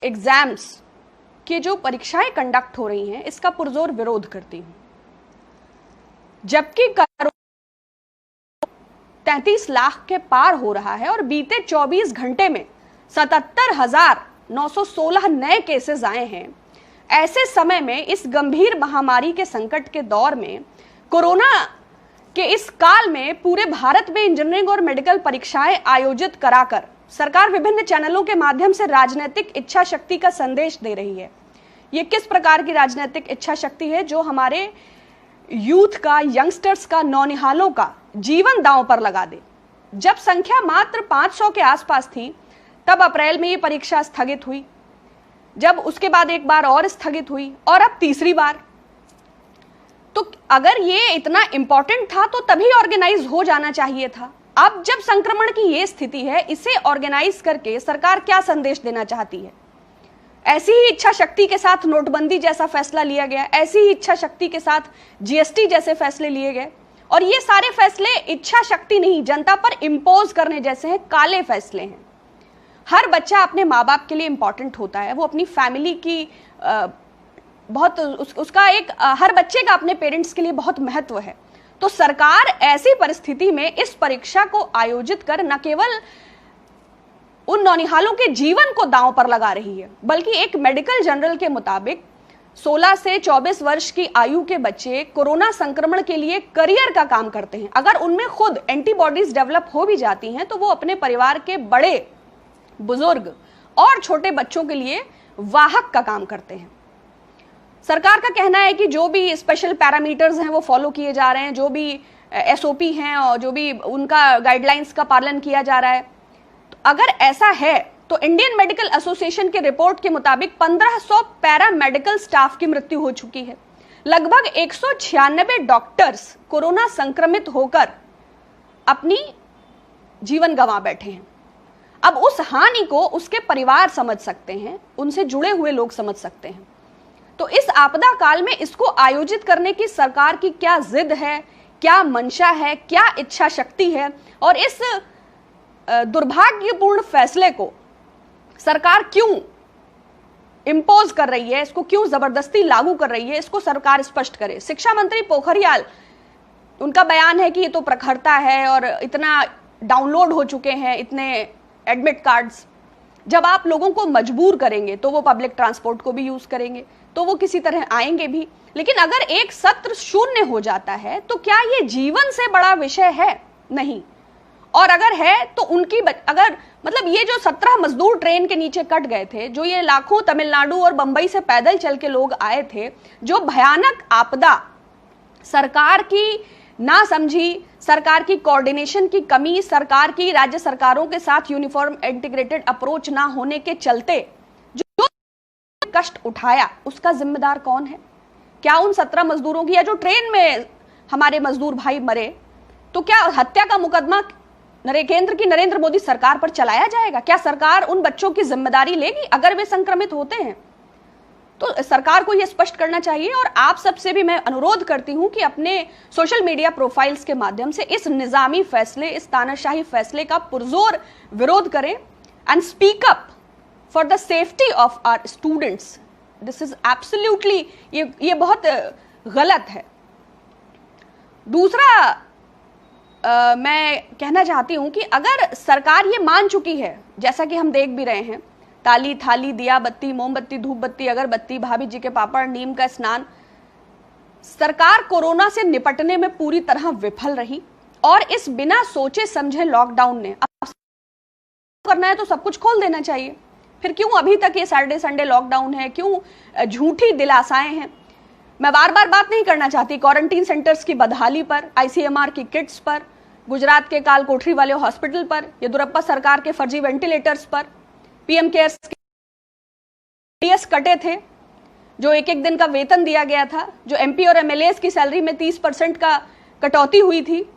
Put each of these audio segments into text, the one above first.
Exams की जो परीक्षाएं कंडक्ट हो रही हैं इसका पुरजोर विरोध करती हूं। जबकि 33 लाख के पार हो रहा है और बीते 24 घंटे में 77,916 नए केसेस आए हैं। ऐसे समय में इस गंभीर महामारी के संकट के दौर में, कोरोना के इस काल में पूरे भारत में इंजीनियरिंग और मेडिकल परीक्षाएं आयोजित कराकर सरकार विभिन्न चैनलों के माध्यम से राजनीतिक इच्छा शक्ति का संदेश दे रही है। ये किस प्रकार की राजनीतिक इच्छा शक्ति है? जो हमारे यूथ का, यंगस्टर्स का, नौनिहालों का जीवन दांव पर लगा दे। जब संख्या मात्र 500 के आसपास थी तब अप्रैल में ये परीक्षा स्थगित हुई, जब उसके बाद एक बार और स्थगित हुई और अब तीसरी बार। तो अगर ये इतना इंपॉर्टेंट था तो तभी ऑर्गेनाइज हो जाना चाहिए था। अब जब संक्रमण की ये स्थिति है, इसे ऑर्गेनाइज करके सरकार क्या संदेश देना चाहती है? ऐसी ही इच्छा शक्ति के साथ नोटबंदी जैसा फैसला लिया गया, ऐसी ही इच्छा शक्ति के साथ जीएसटी जैसे फैसले लिए गए, और ये सारे फैसले इच्छा शक्ति नहीं, जनता पर इम्पोज करने जैसे हैं, काले फैसले हैं। हर बच्चा अपने माँ बाप के लिए इंपॉर्टेंट होता है, वो अपनी फैमिली की उसका एक हर बच्चे का अपने पेरेंट्स के लिए बहुत महत्व है। तो सरकार ऐसी परिस्थिति में इस परीक्षा को आयोजित कर न केवल उन नौनिहालों के जीवन को दांव पर लगा रही है, बल्कि एक मेडिकल जर्नल के मुताबिक 16 से 24 वर्ष की आयु के बच्चे कोरोना संक्रमण के लिए करियर का काम करते हैं। अगर उनमें खुद एंटीबॉडीज डेवलप हो भी जाती हैं तो वो अपने परिवार के बड़े, बुजुर्ग और छोटे बच्चों के लिए वाहक का काम करते हैं। सरकार का कहना है कि जो भी स्पेशल पैरामीटर्स हैं वो फॉलो किए जा रहे हैं, जो भी एसओपी हैं और जो भी उनका गाइडलाइंस का पालन किया जा रहा है। तो अगर ऐसा है तो इंडियन मेडिकल एसोसिएशन के रिपोर्ट के मुताबिक 1500 पैरामेडिकल स्टाफ की मृत्यु हो चुकी है। लगभग 196 डॉक्टर्स कोरोना संक्रमित होकर अपनी जीवन गंवा बैठे हैं। अब उस हानि को उसके परिवार समझ सकते हैं, उनसे जुड़े हुए लोग समझ सकते हैं। तो इस आपदा काल में इसको आयोजित करने की सरकार की क्या जिद है, क्या मंशा है, क्या इच्छा शक्ति है, और इस दुर्भाग्यपूर्ण फैसले को सरकार क्यों इंपोज कर रही है, इसको क्यों जबरदस्ती लागू कर रही है, इसको सरकार स्पष्ट करे। शिक्षा मंत्री पोखरियाल, उनका बयान है कि ये तो प्रखरता है और इतना डाउनलोड हो चुके हैं इतने एडमिट कार्ड्स। जब आप लोगों को मजबूर करेंगे तो वो पब्लिक ट्रांसपोर्ट को भी यूज करेंगे, तो वो किसी तरह आएंगे भी। लेकिन अगर एक सत्र शून्य हो जाता है तो क्या ये जीवन से बड़ा विषय है? नहीं। और अगर है तो उनकी अगर मतलब ये जो 17 मजदूर ट्रेन के नीचे कट गए थे, जो ये लाखों तमिलनाडु और बंबई से पैदल चल के लोग आए थे, जो भयानक आपदा, सरकार की ना समझी, सरकार की कोऑर्डिनेशन की कमी, सरकार की राज्य सरकारों के साथ यूनिफॉर्म इंटीग्रेटेड अप्रोच ना होने के चलते जो कष्ट उठाया, उसका जिम्मेदार कौन है? क्या उन 17 मजदूरों की, या जो ट्रेन में हमारे मजदूर भाई मरे, तो क्या हत्या का मुकदमा केंद्र की नरेंद्र मोदी सरकार पर चलाया जाएगा? क्या सरकार उन बच्चों की जिम्मेदारी लेगी अगर वे संक्रमित होते हैं? तो सरकार को यह स्पष्ट करना चाहिए। और आप सबसे भी मैं अनुरोध करती हूं कि अपने सोशल मीडिया प्रोफाइल्स के माध्यम से इस निजामी फैसले, इस तानाशाही फैसले का पुरजोर विरोध करें and speak up for the safety of our students. This is absolutely, ये बहुत गलत है। दूसरा मैं कहना चाहती हूं कि अगर सरकार ये मान चुकी है, जैसा कि हम देख भी रहे हैं, ताली थाली, दिया बत्ती, मोमबत्ती, धूप बत्ती, अगरबत्ती, भाभी जी के पापड़, नीम का स्नान, सरकार कोरोना से निपटने में पूरी तरह विफल रही। और इस बिना सोचे समझे लॉकडाउन ने, अब करना है तो सब कुछ खोल देना चाहिए, फिर क्यों अभी तक ये सैटरडे संडे लॉकडाउन है, क्यों झूठी दिलासाएं हैं? मैं बार बार बात नहीं करना चाहती क्वारंटीन सेंटर्स की बदहाली पर, आईसीएमआर की किट्स पर, गुजरात के काल कोठरी वाले हॉस्पिटल पर, येदियुरप्पा सरकार के फर्जी वेंटिलेटर्स पर, पीएम केयर्स के कटे थे, जो एक एक दिन का वेतन दिया गया था, जो एमपी और एमएलए की सैलरी में 30% का कटौती हुई थी,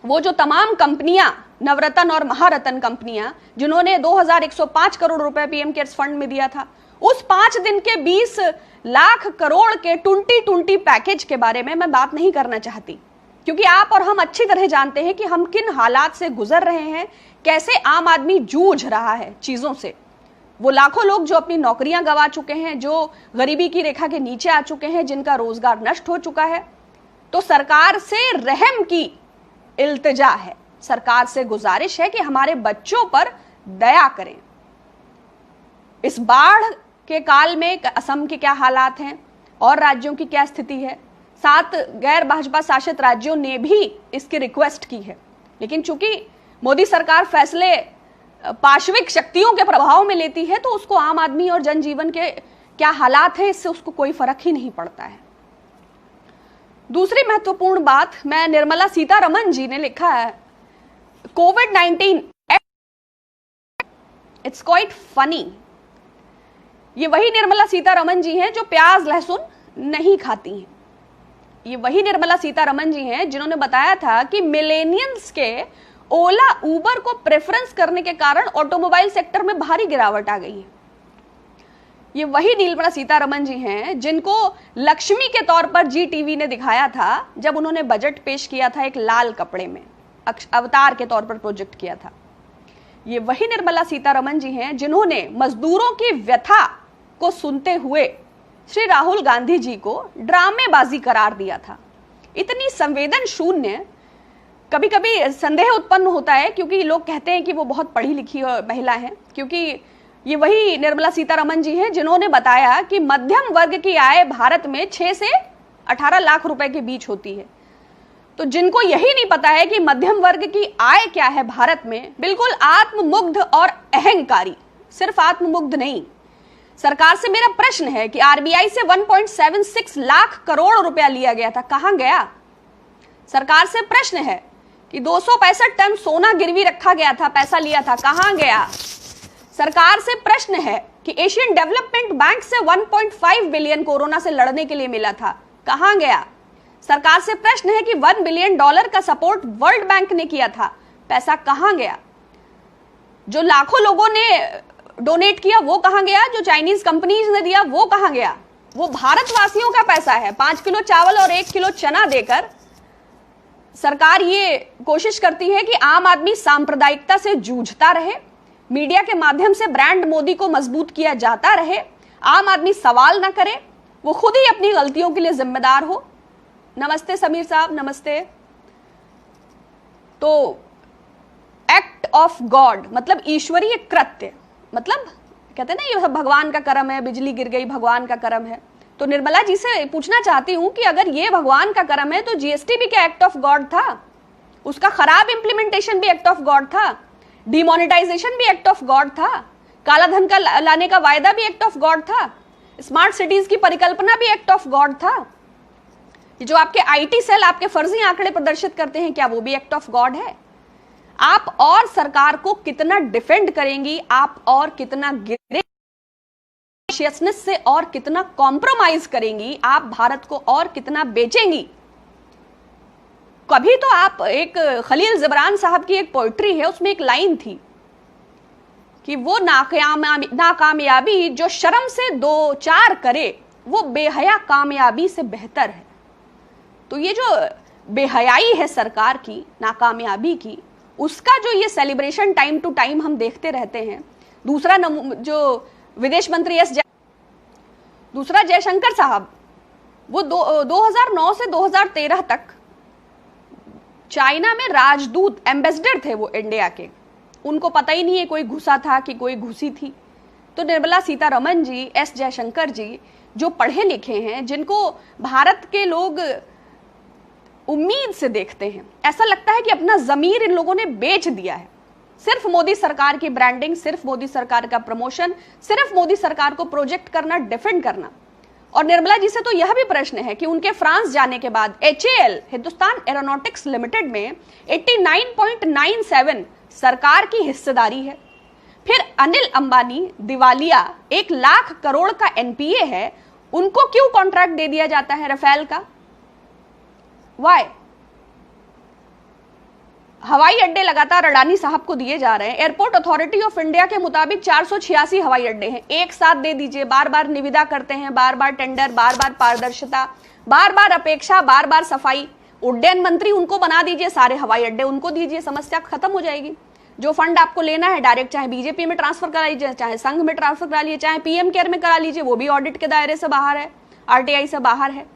वो जो तमाम कंपनियां, नवरत्न और महारत्न कंपनियां, जिन्होंने 2105 करोड़ रुपए पीएम केयर्स फंड में दिया था, उस 5 दिन के 20 लाख करोड़ के टुंटी पैकेज के बारे में मैं बात नहीं करना चाहती, क्योंकि आप और हम अच्छी तरह जानते हैं कि हम किन हालात से गुजर रहे हैं, कैसे आम आदमी जूझ रहा है चीजों से। वो लाखों लोग जो अपनी नौकरियां गंवा चुके हैं, जो गरीबी की रेखा के नीचे आ चुके हैं, जिनका रोजगार नष्ट हो चुका है। तो सरकार से रहम की इल्तिजा है, सरकार से गुजारिश है कि हमारे बच्चों पर दया करें। इस बाढ़ के काल में असम के क्या हालात हैं और राज्यों की क्या स्थिति है, 7 गैर भाजपा शासित राज्यों ने भी इसकी रिक्वेस्ट की है, लेकिन चूंकि मोदी सरकार फैसले पार्श्विक शक्तियों के प्रभाव में लेती है, तो उसको आम आदमी और जनजीवन के क्या हालात हैं इससे उसको कोई फर्क ही नहीं पड़ता है। दूसरी महत्वपूर्ण बात, मैं निर्मला सीतारमण जी ने लिखा है, कोविड-19 इट्स क्वाइट फनी। ये वही निर्मला सीतारमण जी हैं जो प्याज लहसुन नहीं खाती हैं। ये वही निर्मला सीतारमण जी हैं जिन्होंने बताया था कि मिलेनियल्स के ओला उबर को प्रेफरेंस करने के कारण ऑटोमोबाइल सेक्टर में भारी गिरावट आ गई है। ये वही निर्मला सीतारमण जी हैं जिनको लक्ष्मी के तौर पर जी टीवी ने दिखाया था जब उन्होंने बजट पेश किया था, एक लाल कपड़े में अवतार के तौर पर प्रोजेक्ट किया था। ये वही निर्मला सीतारमण जी हैं जिन्होंने मजदूरों की व्यथा को सुनते हुए श्री राहुल गांधी जी को ड्रामेबाजी करार दिया था। इतनी संवेदन शून्य, कभी कभी संदेह उत्पन्न होता है क्योंकि लोग कहते हैं कि वो बहुत पढ़ी लिखी महिला है, क्योंकि ये वही निर्मला सीतारमण जी हैं जिन्होंने बताया कि मध्यम वर्ग की आय भारत में 6 से 18 लाख रुपए के बीच होती है। तो जिनको यही नहीं पता है कि मध्यम वर्ग की आय क्या है भारत में, बिल्कुल आत्ममुग्ध और अहंकारी, सिर्फ आत्ममुग्ध नहीं। सरकार से मेरा प्रश्न है कि आरबीआई से 1.76 लाख करोड़ रुपया लिया गया था, कहां गया? सरकार से प्रश्न है कि 265 टन सोना गिरवी रखा गया था, पैसा लिया था, कहां गया? सरकार से प्रश्न है कि एशियन डेवलपमेंट बैंक से 1.5 बिलियन कोरोना से लड़ने के लिए मिला था, कहां गया? सरकार से प्रश्न है कि $1 बिलियन का सपोर्ट वर्ल्ड बैंक ने किया था, पैसा कहां गया? जो लाखों लोगों ने डोनेट किया वो कहां गया? जो चाइनीज कंपनीज ने दिया वो कहां गया? वो भारतवासियों का पैसा है। 5 किलो चावल और 1 किलो चना देकर सरकार ये कोशिश करती है कि आम आदमी सांप्रदायिकता से जूझता रहे, मीडिया के माध्यम से ब्रांड मोदी को मजबूत किया जाता रहे, आम आदमी सवाल ना करे, वो खुद ही अपनी गलतियों के लिए जिम्मेदार हो। नमस्ते समीर साहब, नमस्ते। तो एक्ट ऑफ गॉड मतलब ईश्वरीय कृत्य, मतलब कहते हैं ना ये भगवान का कर्म है, बिजली गिर गई भगवान का कर्म है। तो निर्मला जी से पूछना चाहती हूं कि अगर ये भगवान का कर्म है तो जीएसटी भी क्या एक्ट ऑफ गॉड था? उसका खराब इंप्लीमेंटेशन भी एक्ट ऑफ गॉड था, डिमोनेटाइजेशन भी एक्ट ऑफ गॉड था, काला धन का लाने का वायदा भी एक्ट ऑफ गॉड था, स्मार्ट सिटीज की परिकल्पना भी एक्ट ऑफ गॉड था। जो आपके आईटी सेल आपके फर्जी आंकड़े प्रदर्शित करते हैं, क्या वो भी एक्ट ऑफ गॉड है? आप और सरकार को कितना डिफेंड करेंगी, आप और कितना गिरेशियसनेस से और कितना कॉम्प्रोमाइज करेंगी, आप भारत को और कितना बेचेंगी? कभी तो आप, एक खलील जिब्रान साहब की एक पोइट्री है, उसमें एक लाइन थी कि वो नाकामयाबी जो शर्म से 2-4 करे वो बेहया कामयाबी से बेहतर है। तो ये जो बेहयाई है सरकार की, नाकामयाबी की, उसका जो ये सेलिब्रेशन टाइम टू टाइम हम देखते रहते हैं। दूसरा जो विदेश मंत्री दूसरा जयशंकर साहब, वो 2009 से 2013 तक चाइना में राजदूत, एम्बेसडर थे वो इंडिया के। उनको पता ही नहीं है कोई घुसा था कि कोई घुसी थी। तो निर्मला सीतारमण जी, एस जयशंकर जी जो पढ़े लिखे हैं, जिनको भारत के लोग उम्मीद से देखते हैं, ऐसा लगता है कि अपना जमीर इन लोगों ने बेच दिया है। सिर्फ मोदी सरकार की ब्रांडिंग, सिर्फ मोदी सरकार का प्रमोशन, सिर्फ मोदी सरकार को प्रोजेक्ट करना, डिफेंड करना। और निर्मला जी से तो यह भी प्रश्न है कि उनके फ्रांस जाने के बाद HAL, हिंदुस्तान एरोनॉटिक्स लिमिटेड में 89.97 सरकार की हिस्सेदारी है। फिर अनिल अंबानी दिवालिया, 1 लाख करोड़ का NPA है, उनको क्यों कॉन्ट्रैक्ट दे दिया जाता है रफेल का? वाई? हवाई अड्डे लगातार अडानी साहब को दिए जा रहे हैं। एयरपोर्ट अथॉरिटी ऑफ इंडिया के मुताबिक 486 हवाई अड्डे हैं, एक साथ दे दीजिए। बार बार निविदा करते हैं, बार बार टेंडर, बार बार पारदर्शिता, बार बार अपेक्षा, बार बार सफाई। उड्डयन मंत्री उनको बना दीजिए, सारे हवाई अड्डे उनको दीजिए, समस्या खत्म हो जाएगी। जो फंड आपको लेना है डायरेक्ट चाहे बीजेपी में ट्रांसफर करा लीजिए, चाहे संघ में ट्रांसफर करा लीजिए, चाहे पीएम केयर में करा लीजिए, वो भी ऑडिट के दायरे से बाहर है, आरटीआई से बाहर है।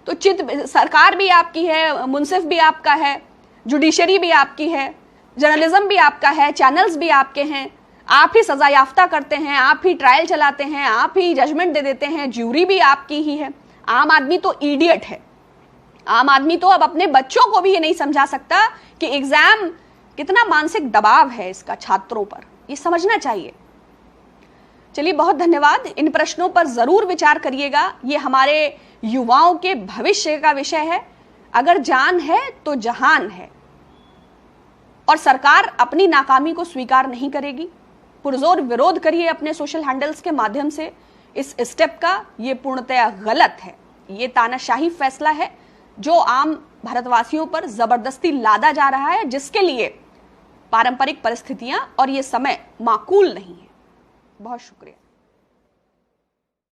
तो सरकार भी आपकी है, मुंसिफ भी आपका है, जुडिशरी भी आपकी है, जर्नलिज्म भी आपका है, चैनल्स भी आपके हैं, आप ही सजा याफ्ता करते हैं, आप ही ट्रायल चलाते हैं, आप ही जजमेंट दे देते हैं, ज्यूरी भी आपकी ही है। आम आदमी तो इडियट है। आम आदमी तो अब अपने बच्चों को भी ये नहीं समझा सकता कि एग्जाम कितना मानसिक दबाव है इसका छात्रों पर, ये समझना चाहिए। चलिए, बहुत धन्यवाद। इन प्रश्नों पर जरूर विचार करिएगा। ये हमारे युवाओं के भविष्य का विषय है। अगर जान है तो जहान है, और सरकार अपनी नाकामी को स्वीकार नहीं करेगी। पुरजोर विरोध करिए अपने सोशल हैंडल्स के माध्यम से इस स्टेप का। ये पूर्णतया गलत है। ये तानाशाही फैसला है जो आम भारतवासियों पर जबरदस्ती लादा जा रहा है, जिसके लिए पारंपरिक परिस्थितियां और ये समय माकूल नहीं है। बहुत शुक्रिया।